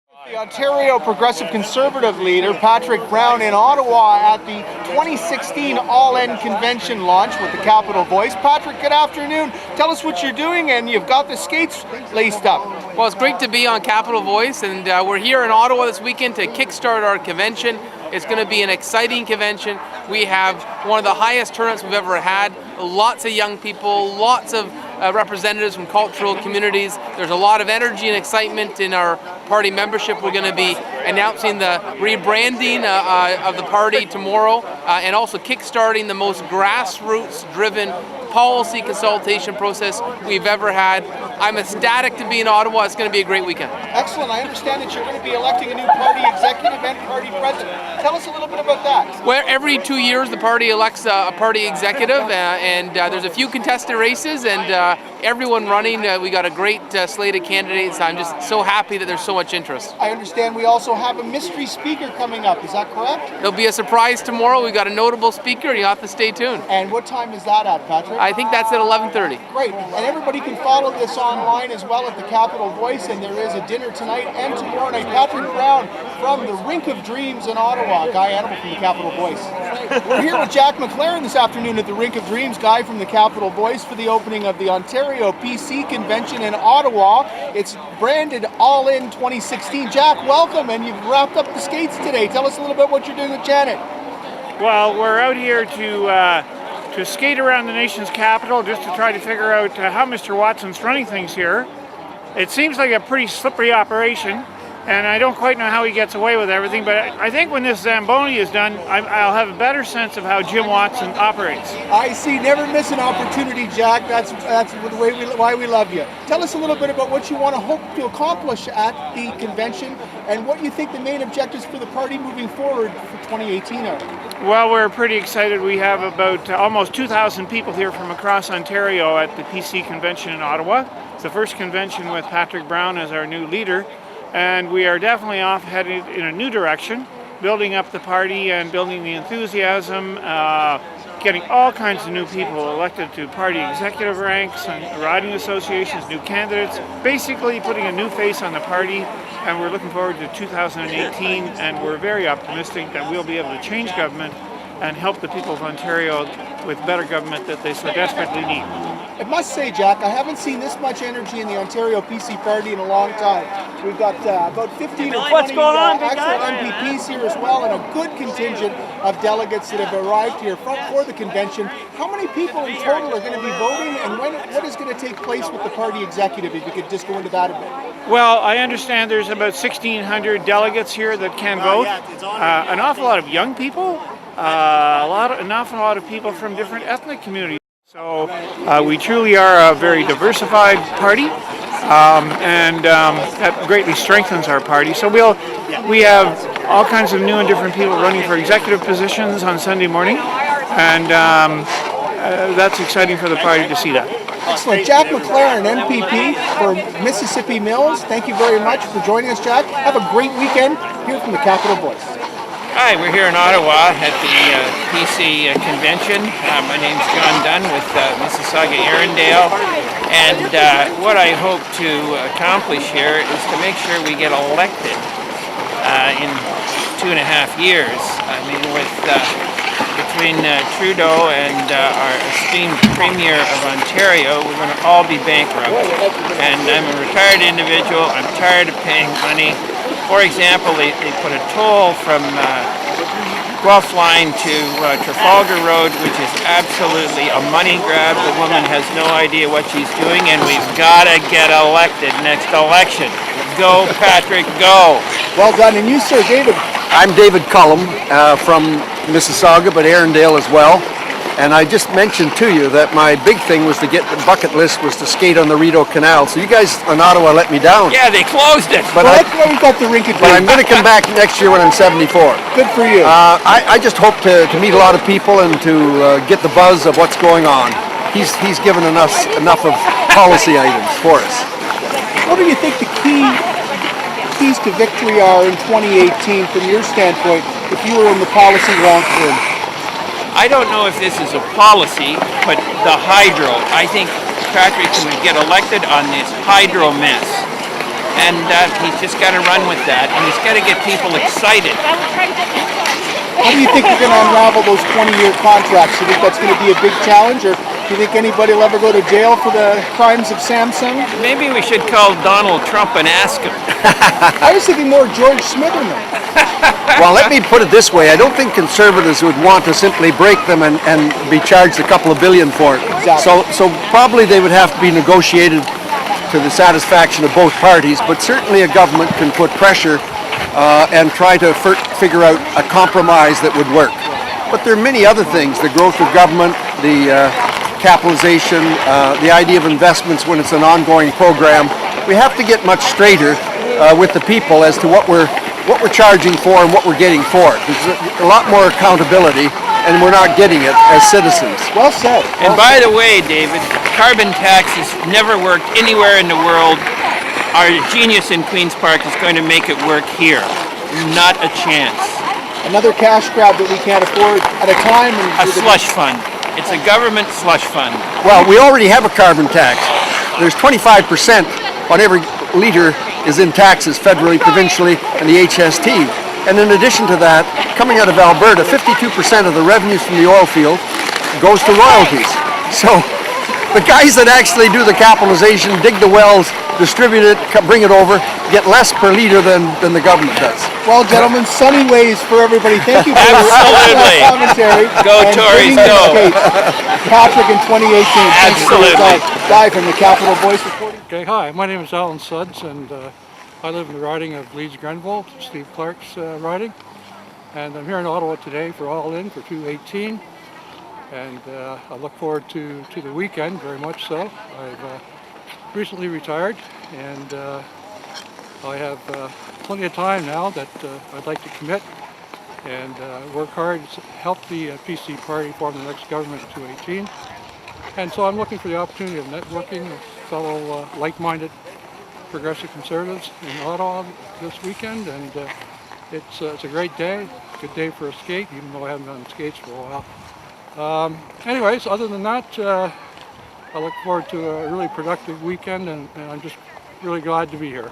The Ontario Progressive Conservative leader, Patrick Brown, in Ottawa at the 2016 All-In Convention launch with the Capital Voice. Patrick, good afternoon. Tell us what you're doing, and you've got the skates laced up. Well, it's great to be on Capital Voice, and we're here in Ottawa this weekend to kickstart our convention. It's going to be an exciting convention. We have one of the highest turnouts we've ever had. Lots of young people, lots of representatives from cultural communities. There's a lot of energy and excitement in our party membership. We're going to be announcing the rebranding of the party tomorrow, and also kickstarting the most grassroots-driven policy consultation process we've ever had. I'm ecstatic to be in Ottawa. It's going to be a great weekend. Excellent. I understand that you're going to be electing a new party executive and party president. Tell us a little bit about that. Well, every 2 years the party elects a party executive, and there's a few contested races, and everyone running. We got a great slate of candidates. I'm just so happy that there's so much interest. I understand we also have a mystery speaker coming up. Is that correct? There'll be a surprise tomorrow. We've got a notable speaker. You'll have to stay tuned. And what time is that at, Patrick? I think that's at 11:30. Great. And everybody can follow this online as well at the Capital Voice, and there is a dinner tonight and tomorrow night. Patrick Brown from the Rink of Dreams in Ottawa. Guy Animal from the Capital Voice. We're here with Jack Mac Laren this afternoon at the Rink of Dreams. Guy from the Capital Voice for the opening of the Ontario PC Convention in Ottawa. It's branded All-In 2016. Jack, welcome, and you've wrapped up the skates today. Tell us a little bit what you're doing with Janet. Well, we're out here to skate around the nation's capital just to try to figure out how Mr. Watson's running things here. It seems like a pretty slippery operation, and I don't quite know how he gets away with everything, but I think when this Zamboni is done, I'll have a better sense of how Jim Watson operates. I see. Never miss an opportunity, Jack. That's the way why we love you. Tell us a little bit about what you want to hope to accomplish at the convention, and what you think the main objectives for the party moving forward for 2018 are. Well, we're pretty excited. We have about almost 2,000 people here from across Ontario at the PC Convention in Ottawa. It's the first convention with Patrick Brown as our new leader, and we are definitely off headed in a new direction, building up the party and building the enthusiasm, getting all kinds of new people elected to party executive ranks and riding associations, new candidates, basically putting a new face on the party. And we're looking forward to 2018, and we're very optimistic that we'll be able to change government and help the people of Ontario with better government that they so desperately need. I must say, Jack, I haven't seen this much energy in the Ontario PC party in a long time. We've got about 15 or 20 excellent M.P.Ps here as well, and a good contingent of delegates that have arrived here for the convention. How many people in total are going to be voting, and what is going to take place with the party executive, if you could just go into that a bit? Well, I understand there's about 1,600 delegates here that can vote. An awful lot of young people, an awful lot of people from different ethnic communities. So we truly are a very diversified party, and that greatly strengthens our party. So we have all kinds of new and different people running for executive positions on Sunday morning, and that's exciting for the party to see that. Excellent. Jack Mac Laren, M.P.P. for Mississippi Mills. Thank you very much for joining us, Jack. Have a great weekend here from the Capital Voice. Hi, we're here in Ottawa at the PC convention. My name's John Dunn with Mississauga Arundel, and what I hope to accomplish here is to make sure we get elected in 2.5 years. I mean, between Trudeau and our esteemed Premier of Ontario, we're going to all be bankrupt. And I'm a retired individual. I'm tired of paying money. For example, they put a toll from Guelph Line to Trafalgar Road, which is absolutely a money grab. The woman has no idea what she's doing, and we've got to get elected next election. Go, Patrick, go! Well done. And you, sir, David? I'm David Cullum from Mississauga, but Arundel as well. And I just mentioned to you that my big thing was to get the bucket list was to skate on the Rideau Canal. So you guys in Ottawa let me down. Yeah, they closed it. But well, that's why we got the rink of But I'm going to come back next year when I'm 74. Good for you. I just hope to meet a lot of people and to get the buzz of what's going on. He's given us enough of policy items for us. What do you think the keys to victory are in 2018 from your standpoint if you were in the policy long term? I don't know if this is a policy, but the hydro. I think Patrick would get elected on this hydro mess. and he's just got to run with that, and he's got to get people excited. How do you think you're going to unravel those 20-year contracts? Do you think that's going to be a big challenge, or do you think anybody will ever go to jail for the crimes of Samsung? Maybe we should call Donald Trump and ask him. I was thinking more George Smitherman. Well, let me put it this way. I don't think conservatives would want to simply break them and be charged a couple of billion for it. Exactly. So probably they would have to be negotiated to the satisfaction of both parties, but certainly a government can put pressure and try to figure out a compromise that would work. But there are many other things, the growth of government, the capitalization, the idea of investments when it's an ongoing program. We have to get much straighter with the people as to what we're charging for and what we're getting for it. There's a lot more accountability, and we're not getting it as citizens. Well said. And by the way, David, carbon taxes never worked anywhere in the world. Our genius in Queen's Park is going to make it work here. Not a chance. Another cash grab that we can't afford at a time. A slush fund. It's a government slush fund. Well, we already have a carbon tax. There's 25% on every liter is in taxes federally, provincially, and the HST. And in addition to that, coming out of Alberta, 52% of the revenues from the oil field goes to royalties. So the guys that actually do the capitalization, dig the wells, distribute it, bring it over, get less per liter than the government does. Well, gentlemen, sunny ways for everybody. Thank you for your Absolutely. commentary. Go and Tories, bringing the go. debate. Patrick in 2018. Absolutely. Guy from the Capital Voice reporting. Okay, hi, my name is Alan Suds, and I live in the riding of Leeds-Grenville, Steve Clark's riding. And I'm here in Ottawa today for All In for 218. And I look forward to the weekend, very much so. I've recently retired, and I have plenty of time now that I'd like to commit and work hard to help the PC party form the next government in 2018. And so I'm looking for the opportunity of networking with fellow like-minded progressive conservatives in Ottawa this weekend, and it's a great day, good day for a skate, even though I haven't been on skates for a while. Anyways, other than that, I look forward to a really productive weekend, and I'm just really glad to be here.